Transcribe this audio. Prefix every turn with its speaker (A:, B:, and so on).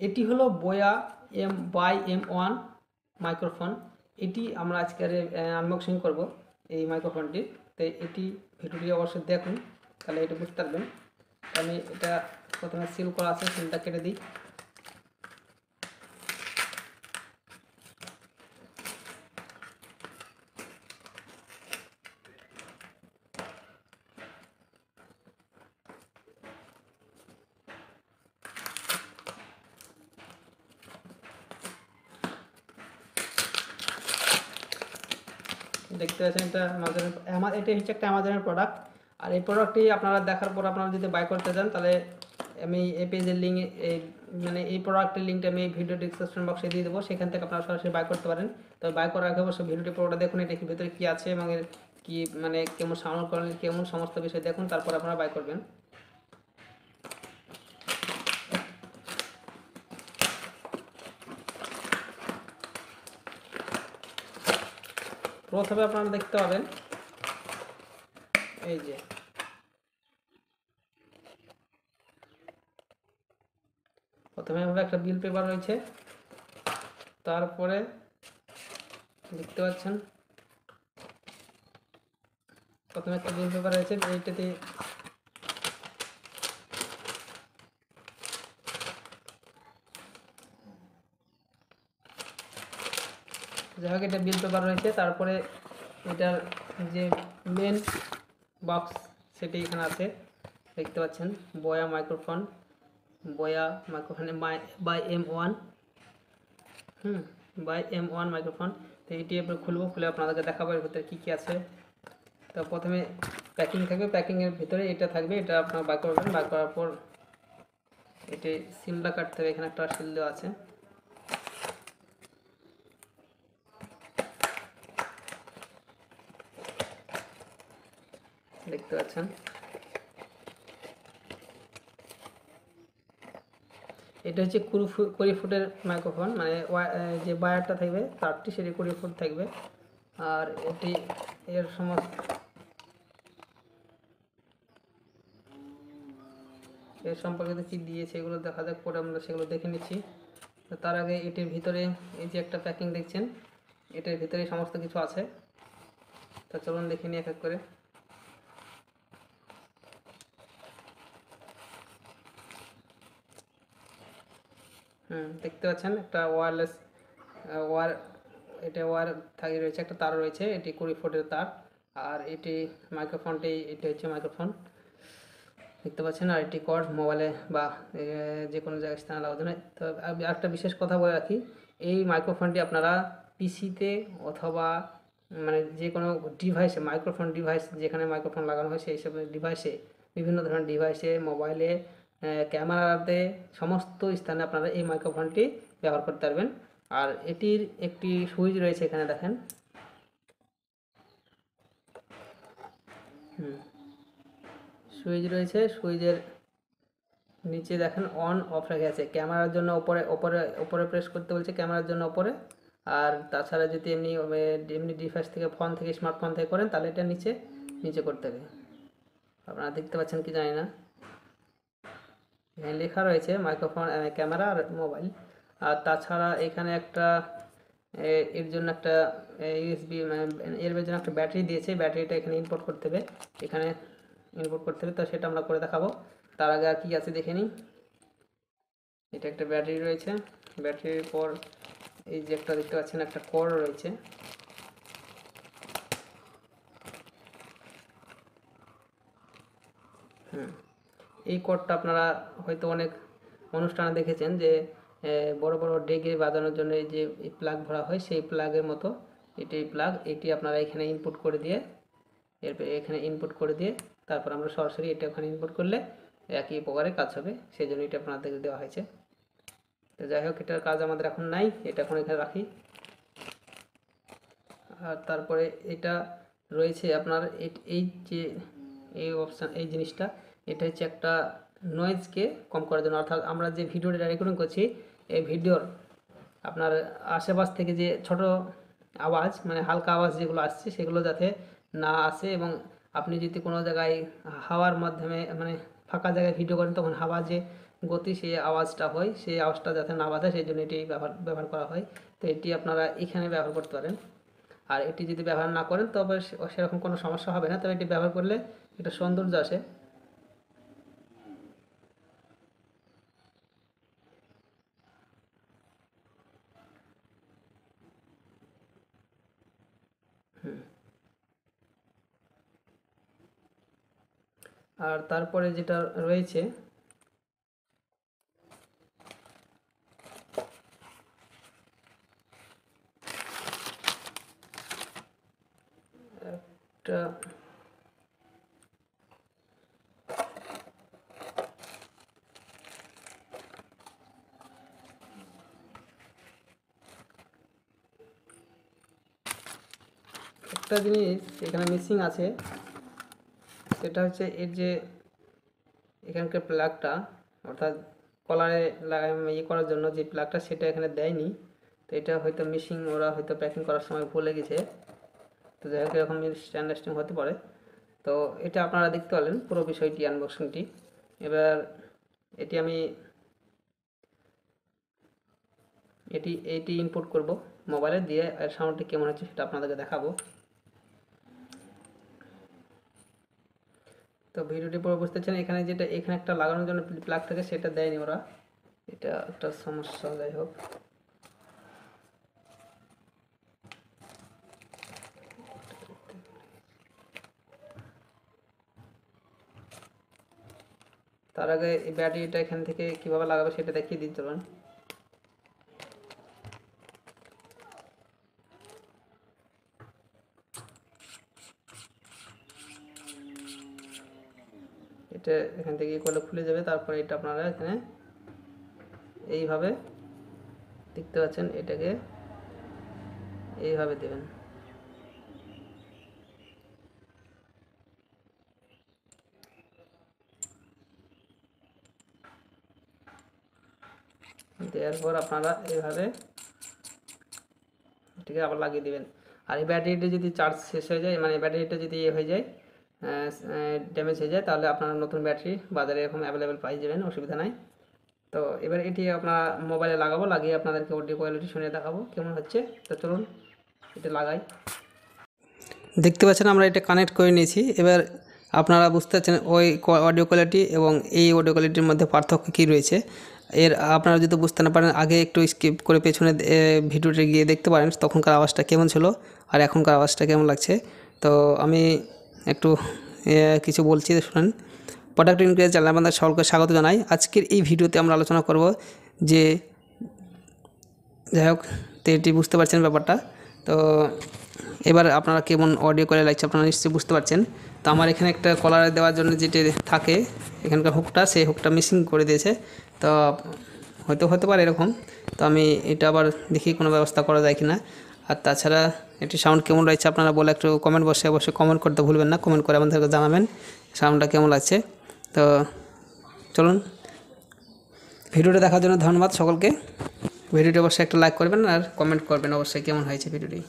A: এটি হলো বোয়া M/M1 microphone. এটি আমরা আজকের আনবক্সিং করব এই মাইক্রোফোনটি। তো এটি ভিডিওটি অবশ্যই দেখুন, তাহলে এটা বুঝতে পারবেন। আমি এটা প্রথমে সিল করা আছে, সিলটা কেটে দিই। দেখতে পাচ্ছেন এটা এটা হচ্ছে একটা অ্যামাজনের প্রোডাক্ট। আর এই প্রোডাক্টটি আপনারা দেখার পর আপনারা যদি বাই করতে চান, তাহলে আমি এই পেজের লিঙ্ক, এই প্রোডাক্টের লিঙ্কটা আমি ভিডিও ডিসক্রিপশন বক্সে দিয়ে দেবো, সেখান থেকে আপনারা সরাসরি বাই করতে পারেন। তবে বাই করার আগে অবশ্যই ভিডিওটি পুরোটা দেখুন, এটা কি ভিতরে কী আছে এবং এর কী কেমন সাউন্ড কোয়ালিটি কেমন, সমস্ত বিষয় দেখুন, তারপর আপনারা বাই করবেন। প্রথমে আপনারা দেখতে পাবেন এই যে প্রথমে একটা বিল পেপার রয়েছে, তারপরে দেখতে পাচ্ছেন প্রথমে একটা বিল পেপার রয়েছে। এইটাতে যাই হোক, এটা বিল পেপার রয়েছে। তারপরে এটার যে মেন বক্স সেটি এখানে আছে, দেখতে পাচ্ছেন Boya microphone by M1 by M1 microphone. তো এটি এবার খুলবো, খুলে আপনাদেরকে দেখাবো এর ভিতরে কী কী আছে। তো প্রথমে প্যাকিং থাকবে, প্যাকিংয়ের ভিতরে এটা থাকবে, এটা আপনারা বার করবেন। বার করার পর এটি সিলটা কাটতে হবে, এখানে একটা সিল দেওয়া আছে। দেখতে পাচ্ছেন এটা হচ্ছে 20 ফুটের মাইক্রোফোন, যে বায়ারটা থাকবে তারটি সেটি 20 ফুট থাকবে। আর এটি এর সম্পর্কিত কী দিয়েছে এগুলো দেখা যাক, পরে আমরা সেগুলো দেখে নিচ্ছি। তো তার আগে এটির ভিতরে এই যে একটা প্যাকিং দেখছেন, এটার ভিতরে সমস্ত কিছু আছে। তো চলুন দেখে নিই এক এক করে। দেখতে পাচ্ছেন একটা ওয়্যারলেস ওয়্যার রয়েছে, একটা তার রয়েছে, এটি 20 ফুটের তার। আর এটি এটি হচ্ছে মাইক্রোফোন, দেখতে পাচ্ছেন। আর এটি কর্ড মোবাইলে বা যে কোনো জায়গায় স্থানে লাগাতে হয়। তো একটা বিশেষ কথা বলে রাখি, এই মাইক্রোফোনটি আপনারা পিসিতে অথবা যে কোনো ডিভাইসে, মাইক্রোফোন ডিভাইস যেখানে মাইক্রোফোন লাগানো হয় সেই সব ডিভাইসে, বিভিন্ন ধরনের ডিভাইসে, মোবাইলে, ক্যামেরাতে, সমস্ত স্থানে আপনারা এই মাইক্রোফোনটি ব্যবহার করতে পারবেন। আর এটির একটি সুইচ রয়েছে, এখানে দেখেন। সুইচ রয়েছে, সুইচের নিচে দেখেন অন অফ রেখে আছে। ক্যামেরার জন্য ওপরে প্রেস করতে বলছে, ক্যামেরার জন্য ওপরে। আর তাছাড়া যদি এমনি ডিভাইস থেকে, ফোন থেকে, স্মার্টফোন থেকে করেন, তাহলে এটা নিচে করতে হবে। আপনারা দেখতে পাচ্ছেন কি জানি না, এখানে লেখা রয়েছে মাইক্রোফোন, ক্যামেরা আর মোবাইল। আর তাছাড়া এখানে একটা এর জন্য একটা USB, এর জন্য একটা ব্যাটারি দিয়েছে, ব্যাটারিটা এখানে ইনপুট করতে হবে, তো সেটা আমরা করে দেখাবো। তার আগে আর কি আছে দেখে নিই। এটা একটা ব্যাটারি রয়েছে, ব্যাটারির পর এই যে একটা দেখতে পাচ্ছেন একটা কর্ড রয়েছে। এই কর্ডটা আপনারা হয়তো অনেক অনুষ্ঠানে দেখেছেন যে বড় বড় ডেকে বাজানোর জন্য এই যে প্লাগ ভরা হয়, সেই প্লাগের মতো এটি আপনারা এখানে ইনপুট করে দিয়ে, তারপর আমরা সরাসরি এটা ওখানে ইনপুট করলে একই প্রকারে কাজ হবে, সেই জন্য এটা আপনাদের দেওয়া হয়েছে। তো যাই হোক, এটার কাজ আমাদের এখন নাই, এটা এখন এখানে রাখি। আর তারপরে এটা রয়েছে আপনার এই অপশান, এই জিনিসটা, এটা হচ্ছে একটা নয়েজকে কম করার জন্য। অর্থাৎ আমরা যে ভিডিওটা রেকর্ডিং করছি, এই ভিডিওর আপনার আশেপাশ থেকে যে ছোট আওয়াজ, হালকা আওয়াজ যেগুলো আসছে, সেগুলো যাতে না আসে। এবং আপনি যদি কোনো জায়গায় হাওয়ার মাধ্যমে, ফাঁকা জায়গায় ভিডিও করেন, তখন হাওয়া যে গতি সেই আওয়াজটা হয়, সেই আওয়াজটা যাতে না বাধে সেই জন্য এটি ব্যবহার করা হয়। তো এটি আপনারা এখানে ব্যবহার করতে পারেন। আর এটি যদি ব্যবহার না করেন তবে সেরকম কোনো সমস্যা হবে না, তবে এটি ব্যবহার করলে একটা সৌন্দর্য আসে। আর তারপরে যেটা রয়েছে একটা জিনিস এখানে মিসিং আছে, সেটা হচ্ছে এর যে এখানকার প্লাগটা, অর্থাৎ কলারে ইয়ে করার জন্য যে প্লাগটা, সেটা এখানে দেয়নি। তো এটা হয়তো মিসিং, ওরা হয়তো প্যাকিং করার সময় ভুলে গেছে। তো যাই হোক এরকম মিসআন্ডারস্ট্যান্ডিং হতে পারে। তো এটা আপনারা দেখতে পারলেন পুরো বিষয়টি, আনবক্সিংটি। এবার এটি আমি এইটি ইনপুট করব মোবাইলে, দিয়ে এর সাউন্ডটি কেমন হচ্ছে সেটা আপনাদেরকে দেখাবো। তো ভিডিওটি পুরো বুঝতেছেন। এখানে একটা লাগানোর জন্য প্লাগ থাকে, সেটা দেয়নি ওরা, এটা একটা সমস্যা। যাই হোক তার আগে এই ব্যাটারিটা এখান থেকে কিভাবে লাগাবে সেটা দেখিয়ে দিতে চলুন। এটা এখান থেকে করলে খুলে যাবে। তারপরে এটা আপনারা এখানে এইভাবে দেখতে পাচ্ছেন, এটাকে এইভাবে দেবেন। দেওয়ার পর আপনারা এইভাবে এটাকে আবার লাগিয়ে দেবেন। আর এই ব্যাটারিটা যদি চার্জ শেষ হয়ে যায়, মানে ব্যাটারিটা যদি হয়ে যায়, ড্যামেজ হয়ে যায়, তাহলে আপনারা নতুন ব্যাটারি বাজারে এরকম অ্যাভেলেবেল পাই যাবেন, অসুবিধা নাই। তো এবার এটি আপনার মোবাইলে লাগাবো, লাগিয়ে আপনাদেরকে অডিও কোয়ালিটি শুনে দেখাবো কেমন হচ্ছে। তো চলুন এটা লাগাই। দেখতে পাচ্ছেন আমরা এটা কানেক্ট করে নিয়েছি। এবার আপনারা বুঝতে পারছেন ওই অডিও কোয়ালিটি এবং এই অডিও কোয়ালিটির মধ্যে পার্থক্য কী রয়েছে। আপনারা যদি বুঝতে না পারেন, আগে একটু স্কিপ করে পেছনে ভিডিওতে গিয়ে দেখতে পারেন তখনকার আওয়াজটা কেমন ছিল আর এখনকার আওয়াজটা কেমন লাগছে। তো আমি একটু কিছু বলছি, শুনেন। প্রোডাক্ট ইনক্রিজ চ্যানেল আপনাদের সকলকে স্বাগত জানাই। আজকের এই ভিডিওতে আমরা আলোচনা করব যে, যাই হোক, তো এটি বুঝতে পারছেন ব্যাপারটা। তো এবার আপনারা কেমন অডিও কলার লাগছে আপনারা নিশ্চয়ই বুঝতে পারছেন। তো আমার এখানে একটা কলারে দেওয়ার জন্য যেটি থাকে এখানকার হুকটা, সেই হুকটা মিসিং করে দিয়েছে। তো হয়তো হতে পারে এরকম। তো আমি এটা আবার দেখি কোনো ব্যবস্থা করা যায় কি না। আর তাছাড়া এটি সাউন্ড কেমন রয়েছে আপনারা বলে একটু কমেন্ট বসে অবশ্যই কমেন্ট করতে ভুলবেন না। কমেন্ট করে আমাদেরকে জানাবেন সাউন্ডটা কেমন লাগছে। তো চলুন, ভিডিওটা দেখার জন্য ধন্যবাদ সকলকে। ভিডিওটি অবশ্যই একটা লাইক করবেন আর কমেন্ট করবেন অবশ্যই কেমন হয়েছে ভিডিওটি।